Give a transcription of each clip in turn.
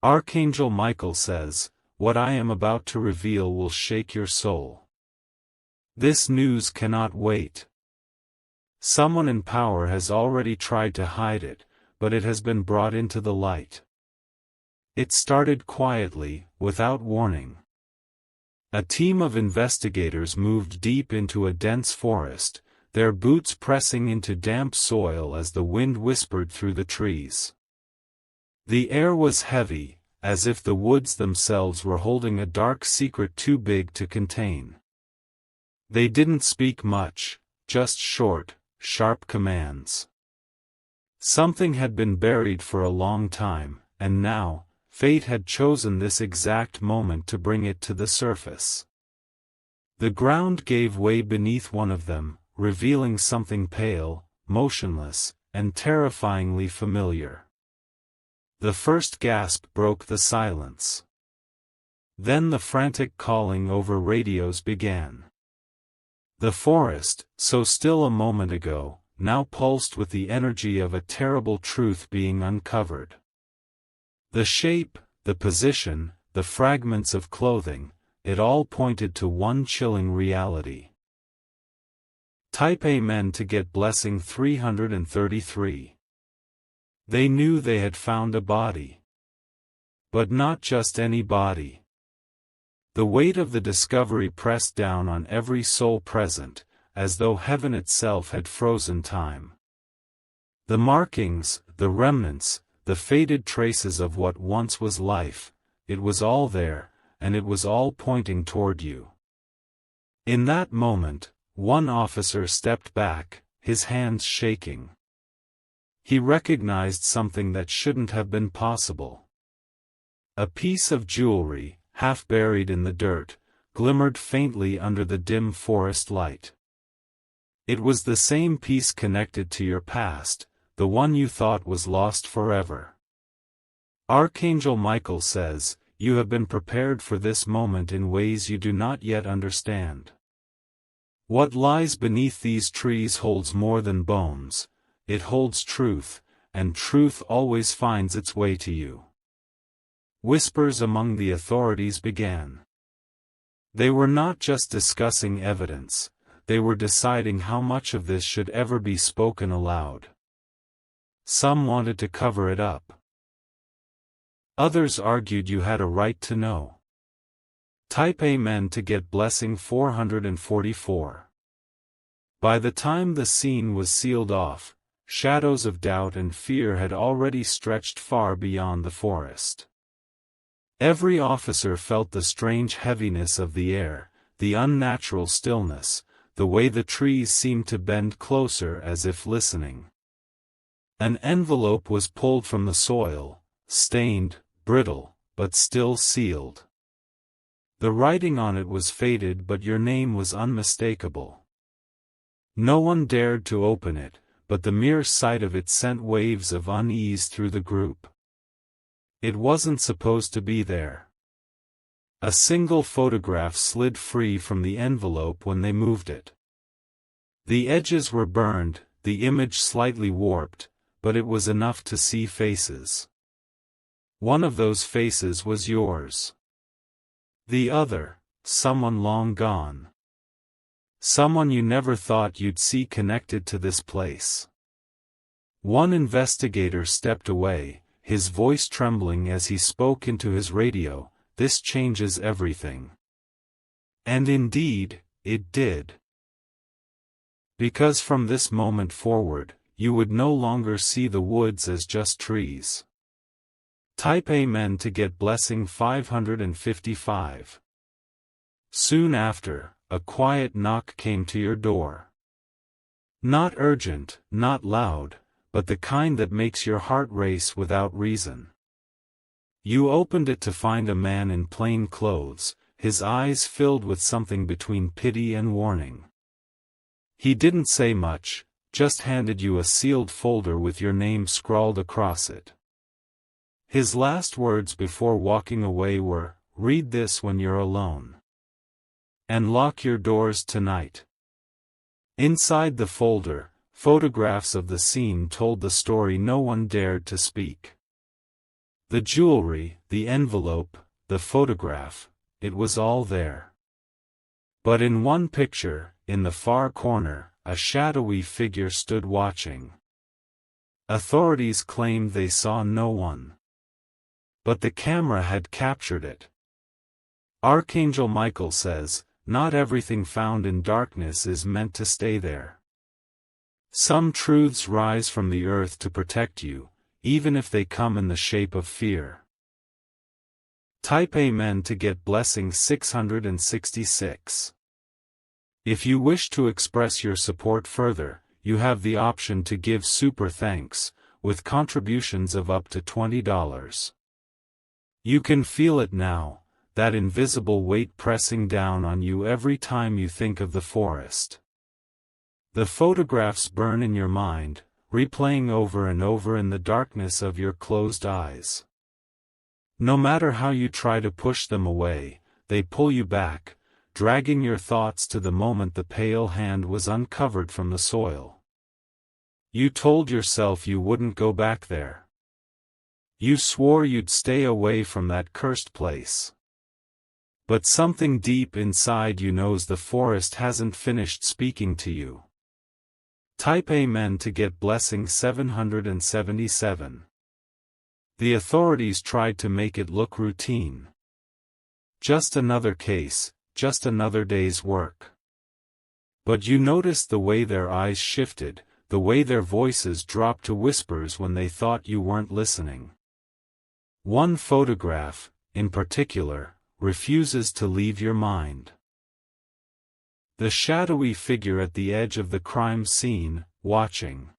Archangel Michael says, "What I am about to reveal will shake your soul. This news cannot wait. Someone in power has already tried to hide it, but it has been brought into the light." It started quietly, without warning. A team of investigators moved deep into a dense forest, their boots pressing into damp soil as the wind whispered through the trees. The air was heavy, as if the woods themselves were holding a dark secret too big to contain. They didn't speak much, just short, sharp commands. Something had been buried for a long time, and now, fate had chosen this exact moment to bring it to the surface. The ground gave way beneath one of them, revealing something pale, motionless, and terrifyingly familiar. The first gasp broke the silence. Then the frantic calling over radios began. The forest, so still a moment ago, now pulsed with the energy of a terrible truth being uncovered. The shape, the position, the fragments of clothing, it all pointed to one chilling reality. Type Amen to get blessing 333. They knew they had found a body. But not just any body. The weight of the discovery pressed down on every soul present, as though heaven itself had frozen time. The markings, the remnants, the faded traces of what once was life, it was all there, and it was all pointing toward you. In that moment, one officer stepped back, his hands shaking. He recognized something that shouldn't have been possible. A piece of jewelry, half buried in the dirt, glimmered faintly under the dim forest light. It was the same piece connected to your past, the one you thought was lost forever. Archangel Michael says, "You have been prepared for this moment in ways you do not yet understand. What lies beneath these trees holds more than bones. It holds truth, and truth always finds its way to you." Whispers among the authorities began. They were not just discussing evidence, they were deciding how much of this should ever be spoken aloud. Some wanted to cover it up. Others argued you had a right to know. Type Amen to get blessing 444. By the time the scene was sealed off, shadows of doubt and fear had already stretched far beyond the forest. Every officer felt the strange heaviness of the air, the unnatural stillness, the way the trees seemed to bend closer as if listening. An envelope was pulled from the soil, stained, brittle, but still sealed. The writing on it was faded, but your name was unmistakable. No one dared to open it, but the mere sight of it sent waves of unease through the group. It wasn't supposed to be there. A single photograph slid free from the envelope when they moved it. The edges were burned, the image slightly warped, but it was enough to see faces. One of those faces was yours. The other, someone long gone. Someone you never thought you'd see connected to this place. One investigator stepped away, his voice trembling as he spoke into his radio, "This changes everything." And indeed, it did. Because from this moment forward, you would no longer see the woods as just trees. Type Amen to get blessing 555. Soon after, a quiet knock came to your door. Not urgent, not loud, but the kind that makes your heart race without reason. You opened it to find a man in plain clothes, his eyes filled with something between pity and warning. He didn't say much, just handed you a sealed folder with your name scrawled across it. His last words before walking away were, "Read this when you're alone. And lock your doors tonight." Inside the folder, photographs of the scene told the story no one dared to speak. The jewelry, the envelope, the photograph, it was all there. But in one picture, in the far corner, a shadowy figure stood watching. Authorities claimed they saw no one. But the camera had captured it. Archangel Michael says, "Not everything found in darkness is meant to stay there. Some truths rise from the earth to protect you, even if they come in the shape of fear." Type Amen to get blessing 666. If you wish to express your support further, you have the option to give super thanks, with contributions of up to $20. You can feel it now, that invisible weight pressing down on you every time you think of the forest. The photographs burn in your mind, replaying over and over in the darkness of your closed eyes. No matter how you try to push them away, they pull you back, dragging your thoughts to the moment the pale hand was uncovered from the soil. You told yourself you wouldn't go back there. You swore you'd stay away from that cursed place. But something deep inside you knows the forest hasn't finished speaking to you. Type Amen to get blessing 777. The authorities tried to make it look routine. Just another case, just another day's work. But you noticed the way their eyes shifted, the way their voices dropped to whispers when they thought you weren't listening. One photograph, in particular, refuses to leave your mind. The shadowy figure at the edge of the crime scene, watching.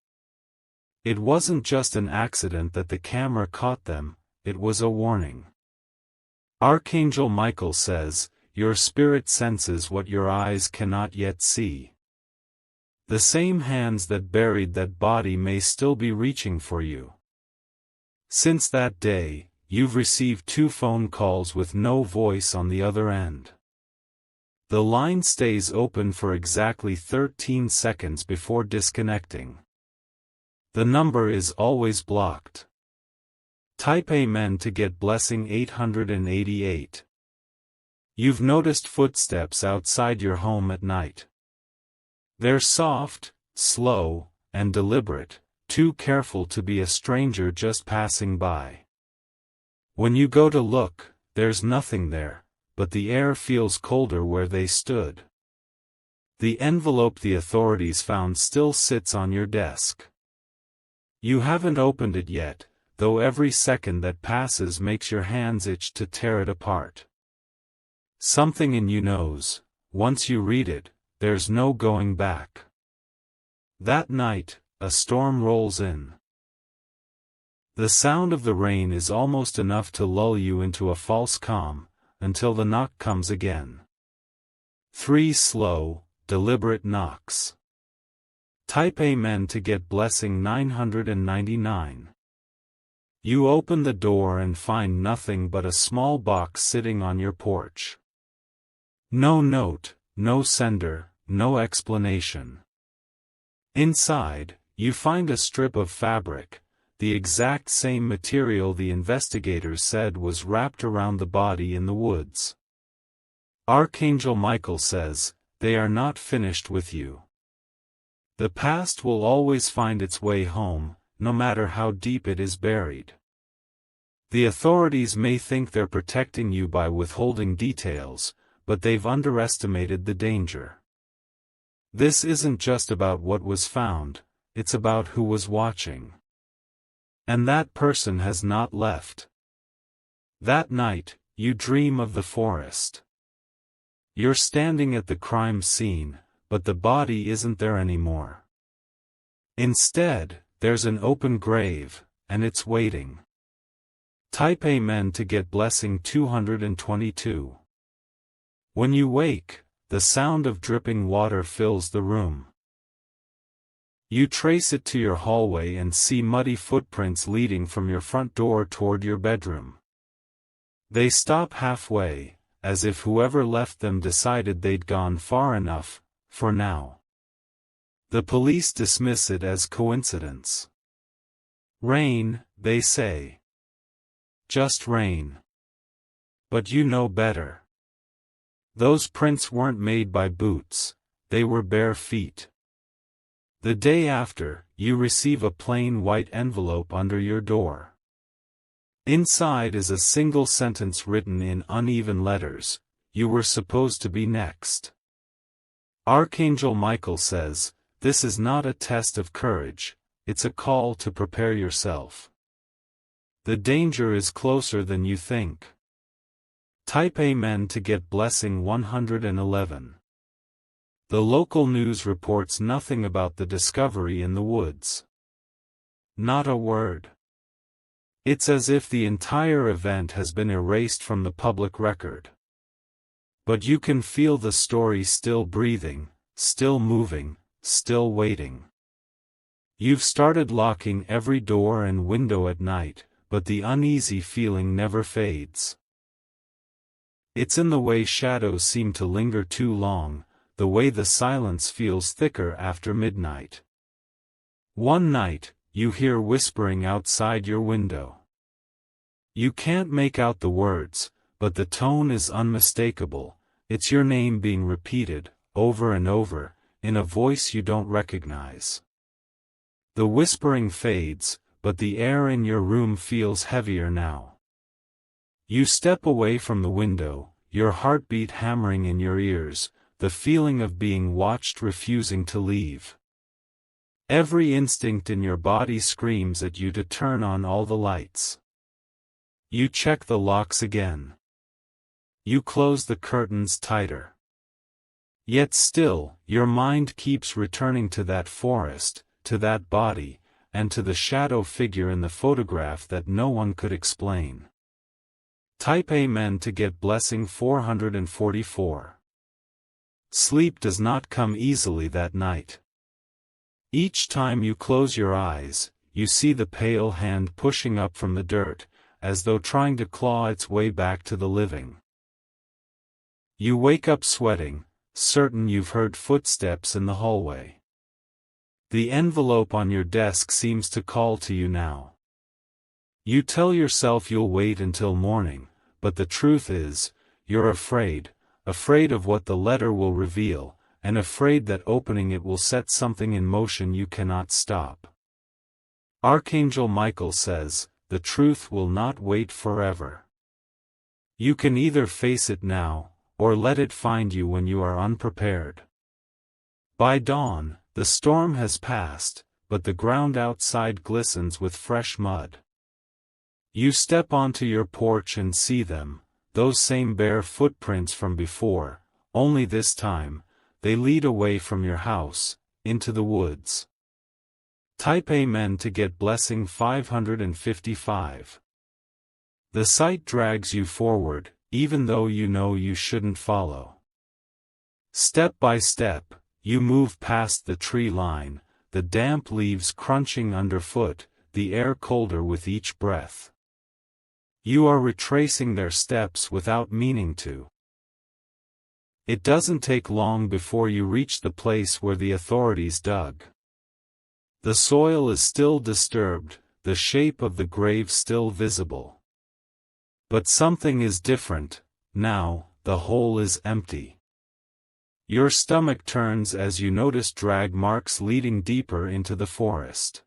It wasn't just an accident that the camera caught them, it was a warning. Archangel Michael says, "Your spirit senses what your eyes cannot yet see." The same hands that buried that body may still be reaching for you. Since that day, you've received 2 phone calls with no voice on the other end. The line stays open for exactly 13 seconds before disconnecting. The number is always blocked. Type Amen to get blessing 888. You've noticed footsteps outside your home at night. They're soft, slow, and deliberate, too careful to be a stranger just passing by. When you go to look, there's nothing there, but the air feels colder where they stood. The envelope the authorities found still sits on your desk. You haven't opened it yet, though every second that passes makes your hands itch to tear it apart. Something in you knows, once you read it, there's no going back. That night, a storm rolls in. The sound of the rain is almost enough to lull you into a false calm, until the knock comes again. 3 slow, deliberate knocks. Type Amen to get blessing 999. You open the door and find nothing but a small box sitting on your porch. No note, no sender, no explanation. Inside, you find a strip of fabric, the exact same material the investigators said was wrapped around the body in the woods. Archangel Michael says, "They are not finished with you. The past will always find its way home, no matter how deep it is buried. The authorities may think they're protecting you by withholding details, but they've underestimated the danger. This isn't just about what was found, it's about who was watching. And that person has not left. That night, you dream of the forest. You're standing at the crime scene, but the body isn't there anymore. Instead, there's an open grave, and it's waiting. Type Amen to get blessing 222. When you wake, the sound of dripping water fills the room. You trace it to your hallway and see muddy footprints leading from your front door toward your bedroom. They stop halfway, as if whoever left them decided they'd gone far enough, for now. The police dismiss it as coincidence. Rain, they say. just rain. But you know better. Those prints weren't made by boots, they were bare feet. The day after, you receive a plain white envelope under your door. Inside is a single sentence written in uneven letters: "You were supposed to be next." Archangel Michael says, "This is not a test of courage, it's a call to prepare yourself. The danger is closer than you think." Type Amen to get blessing 111. The local news reports nothing about the discovery in the woods. Not a word. It's as if the entire event has been erased from the public record. But you can feel the story still breathing, still moving, still waiting. You've started locking every door and window at night, but the uneasy feeling never fades. It's in the way shadows seem to linger too long, the way the silence feels thicker after midnight. One night, you hear whispering outside your window. You can't make out the words, but the tone is unmistakable. It's your name being repeated, over and over, in a voice you don't recognize. The whispering fades, but the air in your room feels heavier now. You step away from the window, your heartbeat hammering in your ears, the feeling of being watched refusing to leave. Every instinct in your body screams at you to turn on all the lights. You check the locks again. You close the curtains tighter. Yet still, your mind keeps returning to that forest, to that body, and to the shadow figure in the photograph that no one could explain. Type Amen to get blessing 444. Sleep does not come easily that night. Each time you close your eyes, you see the pale hand pushing up from the dirt, as though trying to claw its way back to the living. You wake up sweating, certain you've heard footsteps in the hallway. The envelope on your desk seems to call to you now. You tell yourself you'll wait until morning, but the truth is, you're afraid of what the letter will reveal, and afraid that opening it will set something in motion you cannot stop. Archangel Michael says, the truth will not wait forever. You can either face it now, or let it find you when you are unprepared. By dawn, the storm has passed, but the ground outside glistens with fresh mud. You step onto your porch and see them, those same bare footprints from before, only this time, they lead away from your house, into the woods. Type Amen to get blessing 555. The sight drags you forward, even though you know you shouldn't follow. Step by step, you move past the tree line, the damp leaves crunching underfoot, the air colder with each breath. You are retracing their steps without meaning to. It doesn't take long before you reach the place where the authorities dug. The soil is still disturbed, the shape of the grave still visible. But something is different, now, the hole is empty. Your stomach turns as you notice drag marks leading deeper into the forest.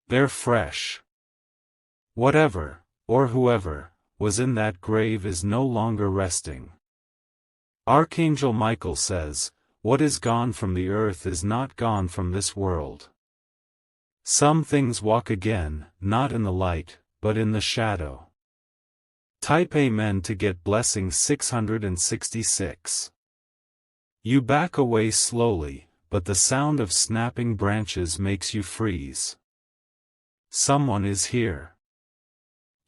They're fresh. Whatever, or whoever, was in that grave is no longer resting. Archangel Michael says, what is gone from the earth is not gone from this world. Some things walk again, not in the light, but in the shadow. Type Amen to get blessing 666. You back away slowly, but the sound of snapping branches makes you freeze. Someone is here.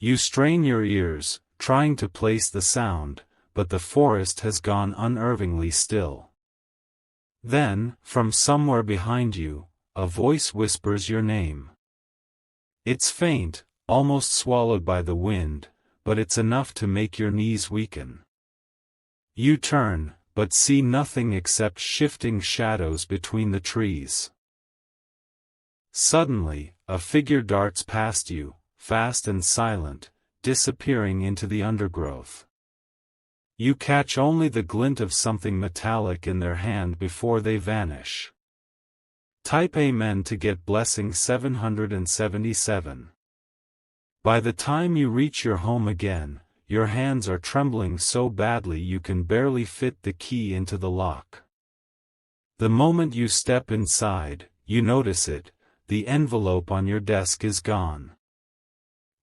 You strain your ears, trying to place the sound, but the forest has gone unnervingly still. Then, from somewhere behind you, a voice whispers your name. It's faint, almost swallowed by the wind, but it's enough to make your knees weaken. You turn, but see nothing except shifting shadows between the trees. Suddenly, a figure darts past you, fast and silent, disappearing into the undergrowth. You catch only the glint of something metallic in their hand before they vanish. Type Amen to get blessing 777. By the time you reach your home again, your hands are trembling so badly you can barely fit the key into the lock. The moment you step inside, you notice it: the envelope on your desk is gone.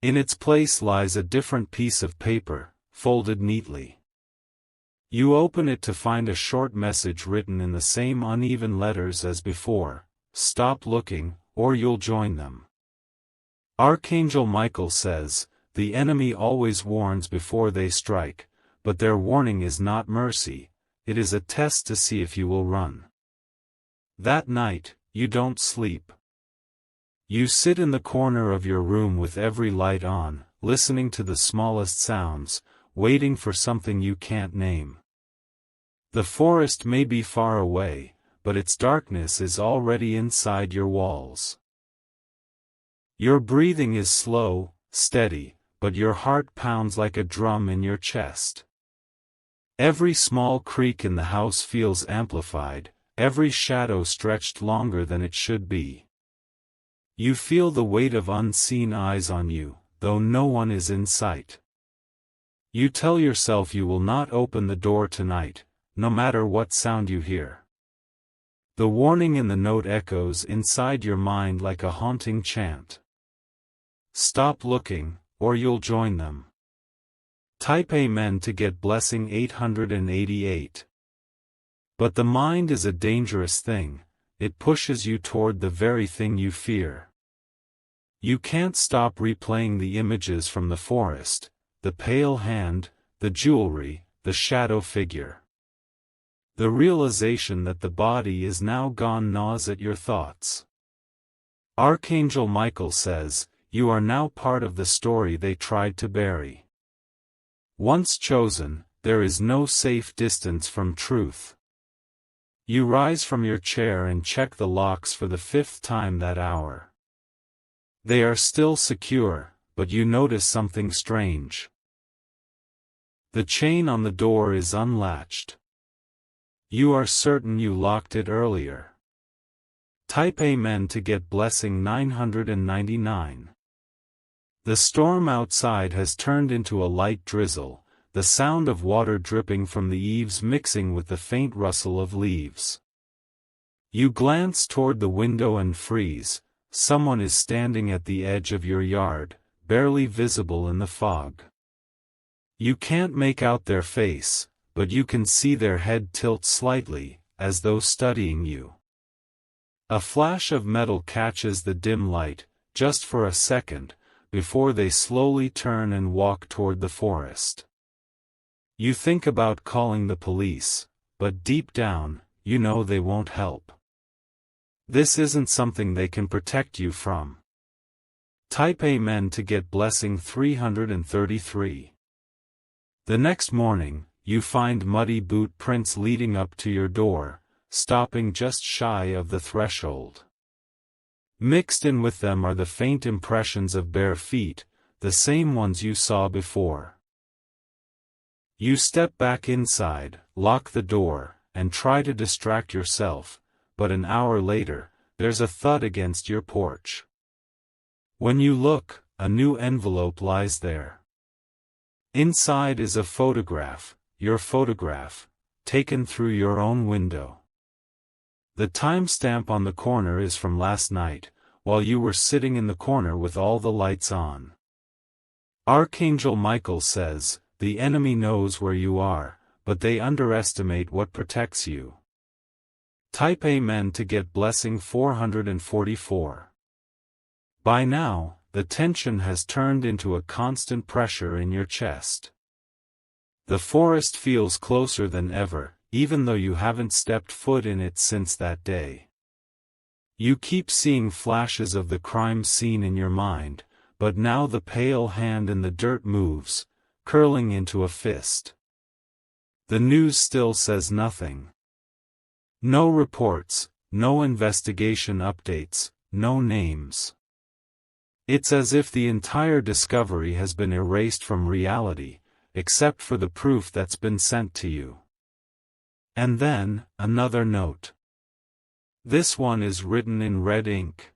In its place lies a different piece of paper, folded neatly. You open it to find a short message written in the same uneven letters as before: "Stop looking, or you'll join them." Archangel Michael says, the enemy always warns before they strike, but their warning is not mercy, it is a test to see if you will run. That night, you don't sleep. You sit in the corner of your room with every light on, listening to the smallest sounds, waiting for something you can't name. The forest may be far away, but its darkness is already inside your walls. Your breathing is slow, steady, but your heart pounds like a drum in your chest. Every small creak in the house feels amplified, every shadow stretched longer than it should be. You feel the weight of unseen eyes on you, though no one is in sight. You tell yourself you will not open the door tonight, no matter what sound you hear. The warning in the note echoes inside your mind like a haunting chant. Stop looking, or you'll join them. Type Amen to get blessing 888. But the mind is a dangerous thing, it pushes you toward the very thing you fear. You can't stop replaying the images from the forest, the pale hand, the jewelry, the shadow figure. The realization that the body is now gone gnaws at your thoughts. Archangel Michael says, you are now part of the story they tried to bury. Once chosen, there is no safe distance from truth. You rise from your chair and check the locks for the 5th time that hour. They are still secure, but you notice something strange. The chain on the door is unlatched. You are certain you locked it earlier. Type Amen to get blessing 999. The storm outside has turned into a light drizzle, the sound of water dripping from the eaves mixing with the faint rustle of leaves. You glance toward the window and freeze. Someone is standing at the edge of your yard, barely visible in the fog. You can't make out their face, but you can see their head tilt slightly, as though studying you. A flash of metal catches the dim light, just for a second, before they slowly turn and walk toward the forest. You think about calling the police, but deep down, you know they won't help. This isn't something they can protect you from. Type Amen to get blessing 333. The next morning, you find muddy boot prints leading up to your door, stopping just shy of the threshold. Mixed in with them are the faint impressions of bare feet, the same ones you saw before. You step back inside, lock the door, and try to distract yourself, but an hour later, there's a thud against your porch. When you look, a new envelope lies there. Inside is a photograph, your photograph, taken through your own window. The timestamp on the corner is from last night, while you were sitting in the corner with all the lights on. Archangel Michael says, the enemy knows where you are, but they underestimate what protects you. Type Amen to get blessing 444. By now, the tension has turned into a constant pressure in your chest. The forest feels closer than ever, even though you haven't stepped foot in it since that day. You keep seeing flashes of the crime scene in your mind, but now the pale hand in the dirt moves, curling into a fist. The news still says nothing. No reports, no investigation updates, no names. It's as if the entire discovery has been erased from reality, except for the proof that's been sent to you. And then, another note. This one is written in red ink.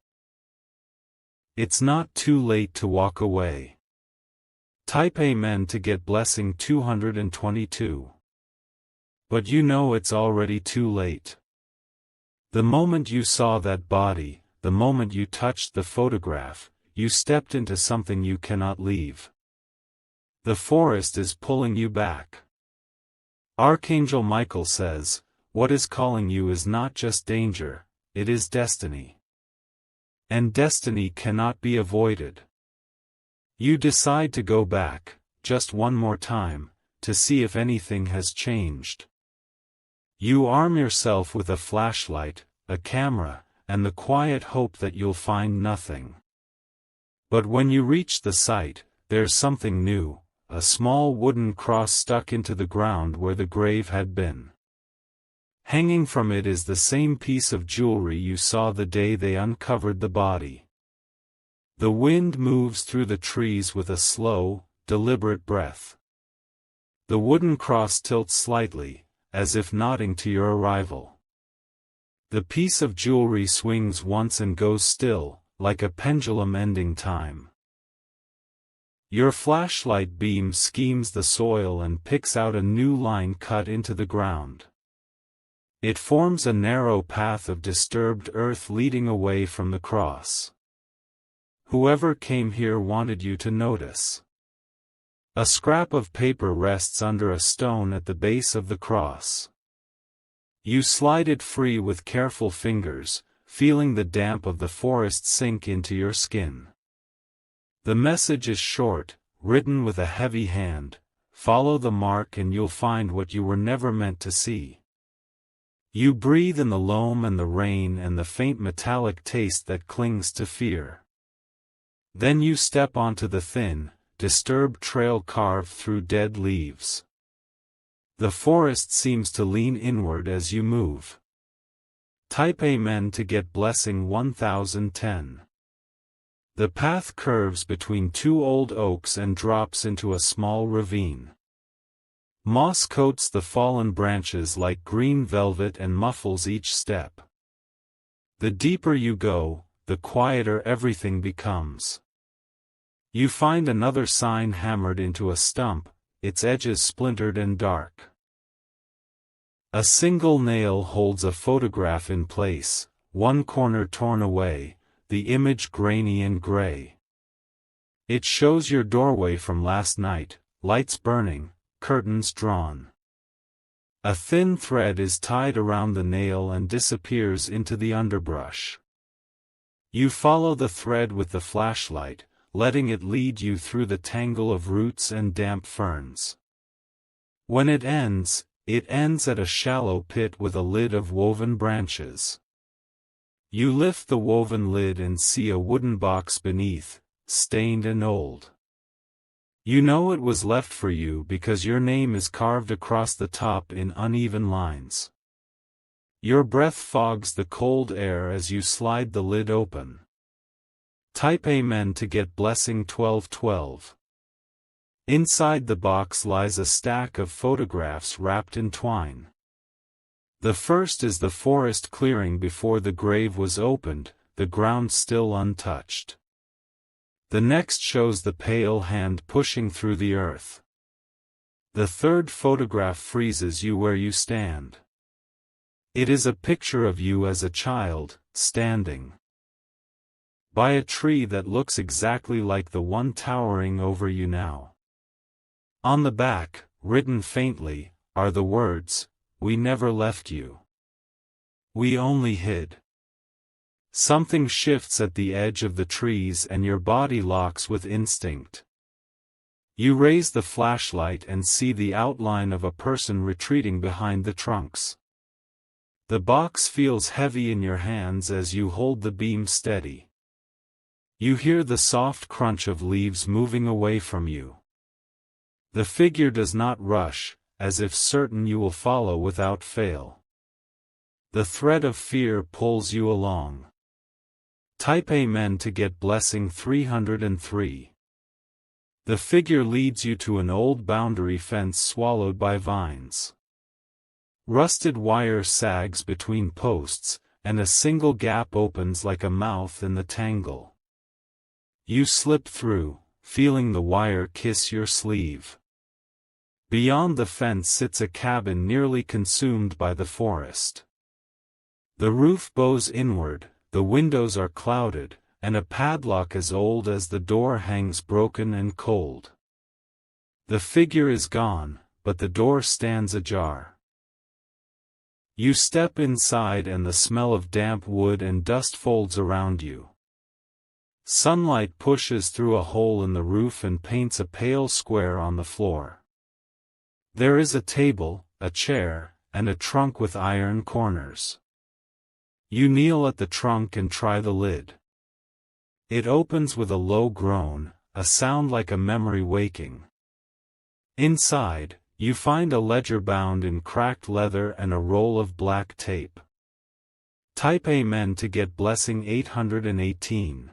It's not too late to walk away. Type Amen to get blessing 222. But you know it's already too late. The moment you saw that body, the moment you touched the photograph, you stepped into something you cannot leave. The forest is pulling you back. Archangel Michael says, what is calling you is not just danger, it is destiny. And destiny cannot be avoided. You decide to go back, just one more time, to see if anything has changed. You arm yourself with a flashlight, a camera, and the quiet hope that you'll find nothing. But when you reach the site, there's something new, a small wooden cross stuck into the ground where the grave had been. Hanging from it is the same piece of jewelry you saw the day they uncovered the body. The wind moves through the trees with a slow, deliberate breath. The wooden cross tilts slightly, as if nodding to your arrival. The piece of jewelry swings once and goes still, like a pendulum ending time. Your flashlight beam schemes the soil and picks out a new line cut into the ground. It forms a narrow path of disturbed earth leading away from the cross. Whoever came here wanted you to notice. A scrap of paper rests under a stone at the base of the cross. You slide it free with careful fingers, feeling the damp of the forest sink into your skin. The message is short, written with a heavy hand: follow the mark and you'll find what you were never meant to see. You breathe in the loam and the rain and the faint metallic taste that clings to fear. Then you step onto the thin, disturbed trail carved through dead leaves. The forest seems to lean inward as you move. Type Amen to get blessing 1010. The path curves between two old oaks and drops into a small ravine. Moss coats the fallen branches like green velvet and muffles each step. The deeper you go, the quieter everything becomes. You find another sign hammered into a stump, its edges splintered and dark. A single nail holds a photograph in place, one corner torn away, the image grainy and gray. It shows your doorway from last night, lights burning, curtains drawn. A thin thread is tied around the nail and disappears into the underbrush. You follow the thread with the flashlight, letting it lead you through the tangle of roots and damp ferns. When it ends at a shallow pit with a lid of woven branches. You lift the woven lid and see a wooden box beneath, stained and old. You know it was left for you because your name is carved across the top in uneven lines. Your breath fogs the cold air as you slide the lid open. Type Amen to get blessing 1212. Inside the box lies a stack of photographs wrapped in twine. The first is the forest clearing before the grave was opened, the ground still untouched. The next shows the pale hand pushing through the earth. The third photograph freezes you where you stand. It is a picture of you as a child, standing by a tree that looks exactly like the one towering over you now. On the back, written faintly, are the words, "We never left you. We only hid." Something shifts at the edge of the trees and your body locks with instinct. You raise the flashlight and see the outline of a person retreating behind the trunks. The box feels heavy in your hands as you hold the beam steady. You hear the soft crunch of leaves moving away from you. The figure does not rush, as if certain you will follow without fail. The thread of fear pulls you along. Type Amen to get blessing 303. The figure leads you to an old boundary fence swallowed by vines. Rusted wire sags between posts, and a single gap opens like a mouth in the tangle. You slip through, feeling the wire kiss your sleeve. Beyond the fence sits a cabin nearly consumed by the forest. The roof bows inward, the windows are clouded, and a padlock as old as the door hangs broken and cold. The figure is gone, but the door stands ajar. You step inside and the smell of damp wood and dust folds around you. Sunlight pushes through a hole in the roof and paints a pale square on the floor. There is a table, a chair, and a trunk with iron corners. You kneel at the trunk and try the lid. It opens with a low groan, a sound like a memory waking. Inside, you find a ledger bound in cracked leather and a roll of black tape. Type Amen to get blessing 818.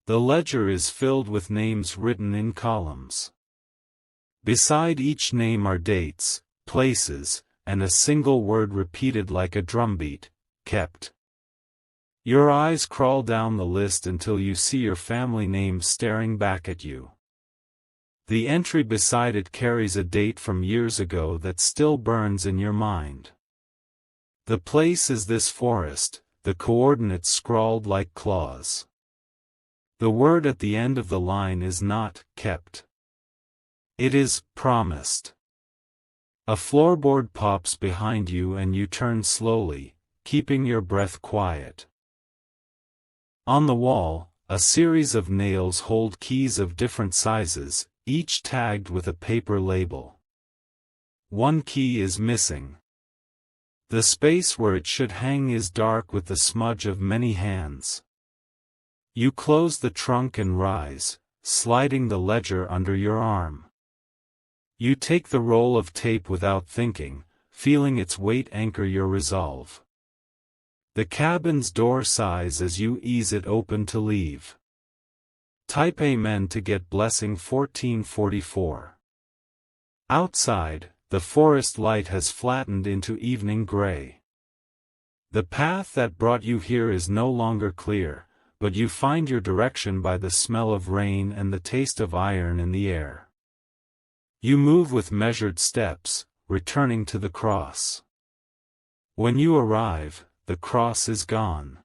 The ledger is filled with names written in columns. Beside each name are dates, places, and a single word repeated like a drumbeat: kept. Your eyes crawl down the list until you see your family name staring back at you. The entry beside it carries a date from years ago that still burns in your mind. The place is this forest, the coordinates scrawled like claws. The word at the end of the line is not kept. It is promised. A floorboard pops behind you and you turn slowly, keeping your breath quiet. On the wall, a series of nails hold keys of different sizes, each tagged with a paper label. One key is missing. The space where it should hang is dark with the smudge of many hands. You close the trunk and rise, sliding the ledger under your arm. You take the roll of tape without thinking, feeling its weight anchor your resolve. The cabin's door sighs as you ease it open to leave. Type Amen to get blessing 1444. Outside, the forest light has flattened into evening gray. The path that brought you here is no longer clear, but you find your direction by the smell of rain and the taste of iron in the air. You move with measured steps, returning to the cross. When you arrive, the cross is gone.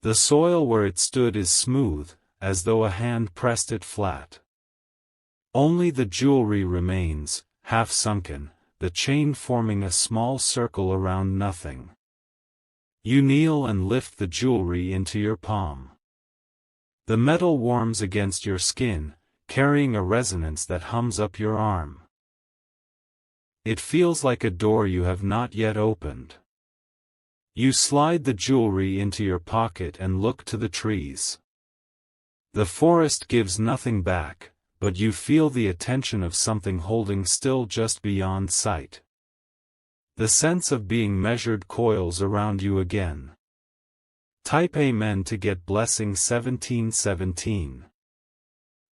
The soil where it stood is smooth, as though a hand pressed it flat. Only the jewelry remains, half sunken, the chain forming a small circle around nothing. You kneel and lift the jewelry into your palm. The metal warms against your skin, carrying a resonance that hums up your arm. It feels like a door you have not yet opened. You slide the jewelry into your pocket and look to the trees. The forest gives nothing back, but you feel the attention of something holding still just beyond sight. The sense of being measured coils around you again. Type Amen to get blessing 1717.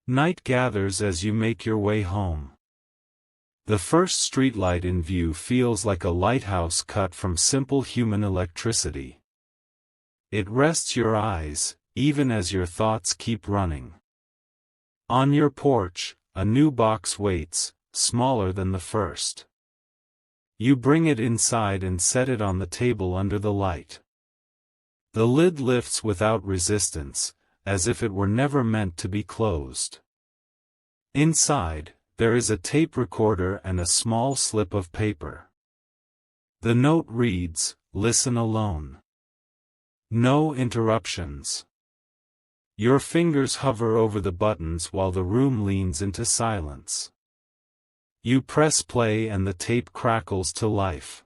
Night gathers as you make your way home. The first streetlight in view feels like a lighthouse cut from simple human electricity. It rests your eyes, even as your thoughts keep running. On your porch, a new box waits, smaller than the first. You bring it inside and set it on the table under the light. The lid lifts without resistance, as if it were never meant to be closed. Inside, there is a tape recorder and a small slip of paper. The note reads, "Listen alone. No interruptions." Your fingers hover over the buttons while the room leans into silence. You press play and the tape crackles to life.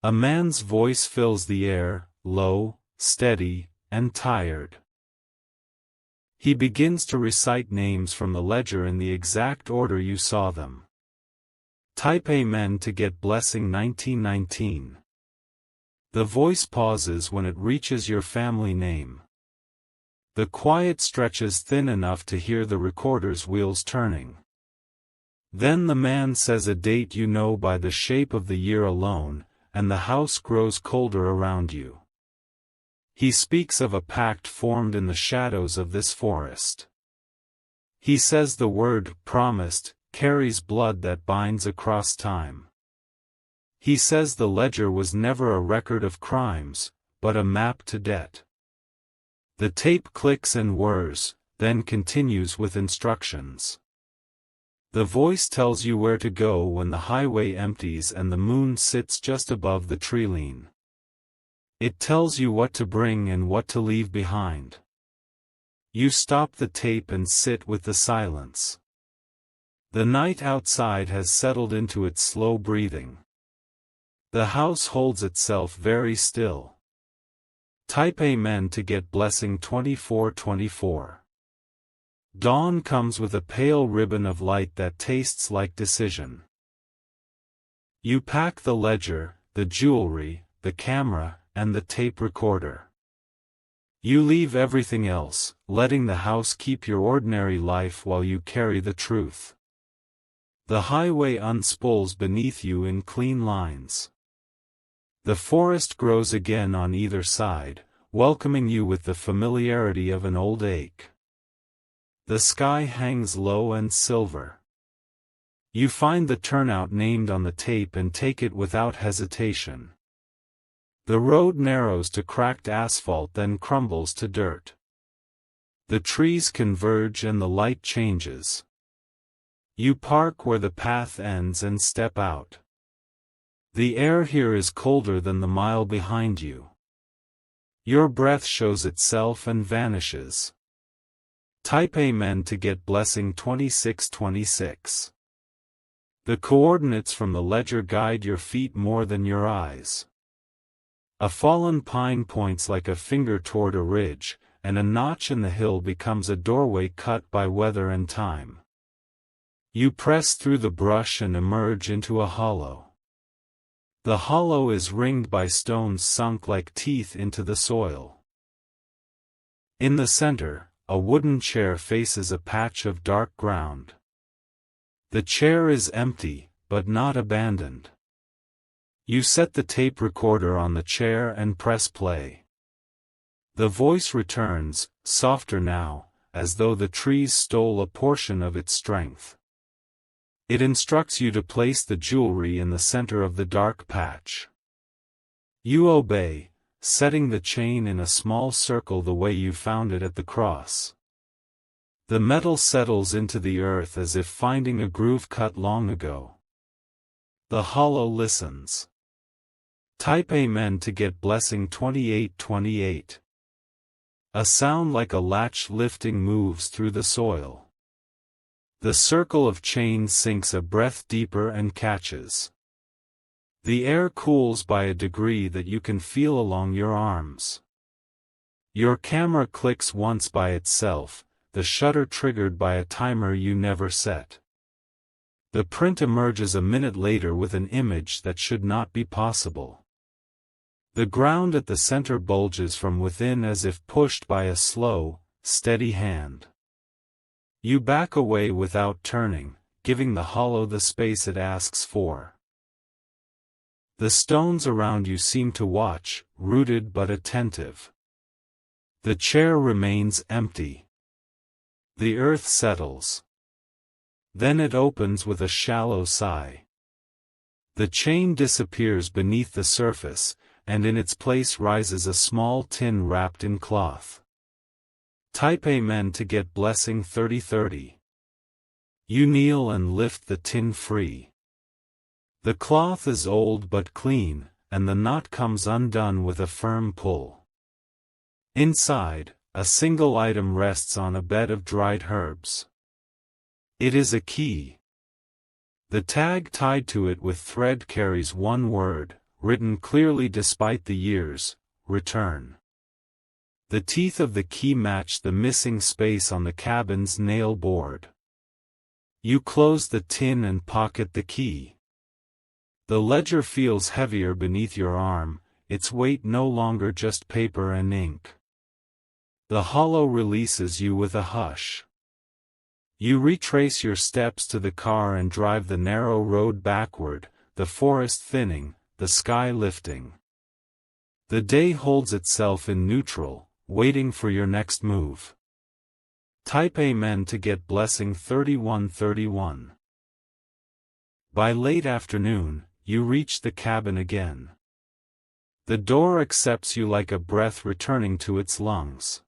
A man's voice fills the air, low, steady, and tired. He begins to recite names from the ledger in the exact order you saw them. Type Amen to get blessing 1919. The voice pauses when it reaches your family name. The quiet stretches thin enough to hear the recorder's wheels turning. Then the man says a date you know by the shape of the year alone, and the house grows colder around you. He speaks of a pact formed in the shadows of this forest. He says the word, promised, carries blood that binds across time. He says the ledger was never a record of crimes, but a map to debt. The tape clicks and whirs, then continues with instructions. The voice tells you where to go when the highway empties and the moon sits just above the tree-line. It tells you what to bring and what to leave behind. You stop the tape and sit with the silence. The night outside has settled into its slow breathing. The house holds itself very still. Type Amen to get blessing 2424. Dawn comes with a pale ribbon of light that tastes like decision. You pack the ledger, the jewelry, the camera, and the tape recorder. You leave everything else, letting the house keep your ordinary life while you carry the truth. The highway unspools beneath you in clean lines. The forest grows again on either side, welcoming you with the familiarity of an old ache. The sky hangs low and silver. You find the turnout named on the tape and take it without hesitation. The road narrows to cracked asphalt, then crumbles to dirt. The trees converge and the light changes. You park where the path ends and step out. The air here is colder than the mile behind you. Your breath shows itself and vanishes. Type Amen to get blessing 2626. The coordinates from the ledger guide your feet more than your eyes. A fallen pine points like a finger toward a ridge, and a notch in the hill becomes a doorway cut by weather and time. You press through the brush and emerge into a hollow. The hollow is ringed by stones sunk like teeth into the soil. In the center, a wooden chair faces a patch of dark ground. The chair is empty, but not abandoned. You set the tape recorder on the chair and press play. The voice returns, softer now, as though the trees stole a portion of its strength. It instructs you to place the jewelry in the center of the dark patch. You obey, setting the chain in a small circle the way you found it at the cross. The metal settles into the earth as if finding a groove cut long ago. The hollow listens. Type Amen to get blessing 2828. A sound like a latch lifting moves through the soil. The circle of chain sinks a breath deeper and catches. The air cools by a degree that you can feel along your arms. Your camera clicks once by itself, the shutter triggered by a timer you never set. The print emerges a minute later with an image that should not be possible. The ground at the center bulges from within as if pushed by a slow, steady hand. You back away without turning, giving the hollow the space it asks for. The stones around you seem to watch, rooted but attentive. The chair remains empty. The earth settles. Then it opens with a shallow sigh. The chain disappears beneath the surface, and in its place rises a small tin wrapped in cloth. Type Amen to get blessing 3030. You kneel and lift the tin free. The cloth is old but clean, and the knot comes undone with a firm pull. Inside, a single item rests on a bed of dried herbs. It is a key. The tag tied to it with thread carries one word, written clearly despite the years: return. The teeth of the key match the missing space on the cabin's nail board. You close the tin and pocket the key. The ledger feels heavier beneath your arm, its weight no longer just paper and ink. The hollow releases you with a hush. You retrace your steps to the car and drive the narrow road backward, the forest thinning, the sky lifting. The day holds itself in neutral, waiting for your next move. Type Amen to get blessing 3131. By late afternoon, you reach the cabin again. The door accepts you like a breath returning to its lungs.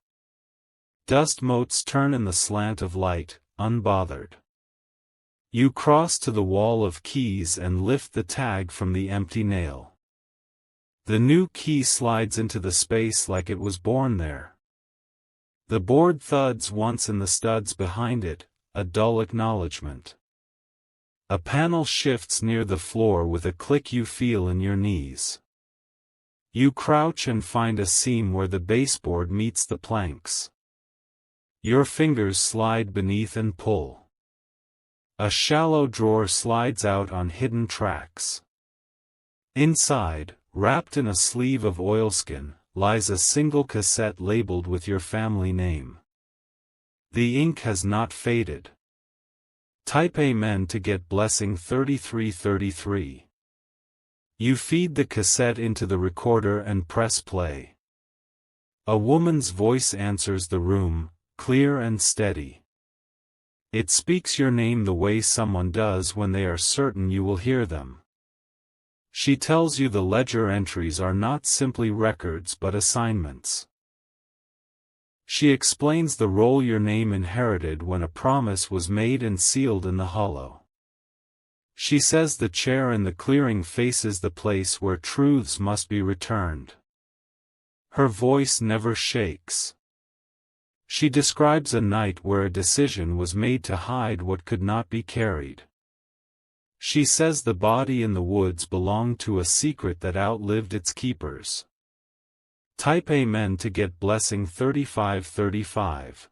Dust motes turn in the slant of light, unbothered. You cross to the wall of keys and lift the tag from the empty nail. The new key slides into the space like it was born there. The board thuds once in the studs behind it, a dull acknowledgement. A panel shifts near the floor with a click you feel in your knees. You crouch and find a seam where the baseboard meets the planks. Your fingers slide beneath and pull. A shallow drawer slides out on hidden tracks. Inside, wrapped in a sleeve of oilskin, lies a single cassette labeled with your family name. The ink has not faded. Type Amen to get blessing 3333. You feed the cassette into the recorder and press play. A woman's voice answers the room, clear and steady. It speaks your name the way someone does when they are certain you will hear them. She tells you the ledger entries are not simply records but assignments. She explains the role your name inherited when a promise was made and sealed in the hollow. She says the chair in the clearing faces the place where truths must be returned. Her voice never shakes. She describes a night where a decision was made to hide what could not be carried. She says the body in the woods belonged to a secret that outlived its keepers. Type Amen to get blessing 3535.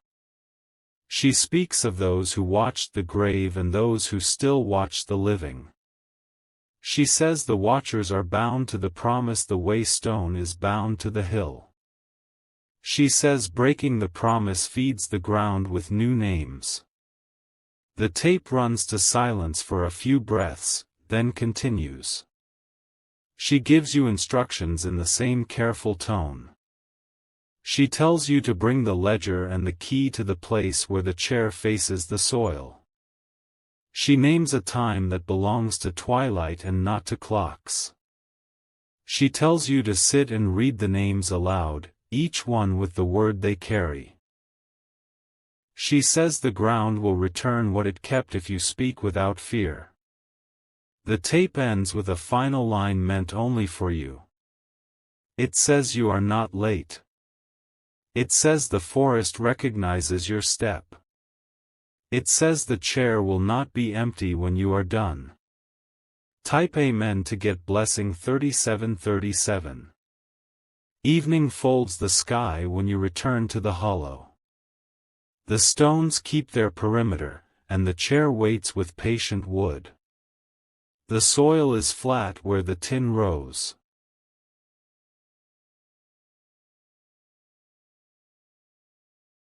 She speaks of those who watched the grave and those who still watch the living. She says the watchers are bound to the promise the way stone is bound to the hill. She says breaking the promise feeds the ground with new names. The tape runs to silence for a few breaths, then continues. She gives you instructions in the same careful tone. She tells you to bring the ledger and the key to the place where the chair faces the soil. She names a time that belongs to twilight and not to clocks. She tells you to sit and read the names aloud, each one with the word they carry. She says the ground will return what it kept if you speak without fear. The tape ends with a final line meant only for you. It says you are not late. It says the forest recognizes your step. It says the chair will not be empty when you are done. Type Amen to get blessing 3737. Evening folds the sky when you return to the hollow. The stones keep their perimeter, and the chair waits with patient wood. The soil is flat where the tin rose.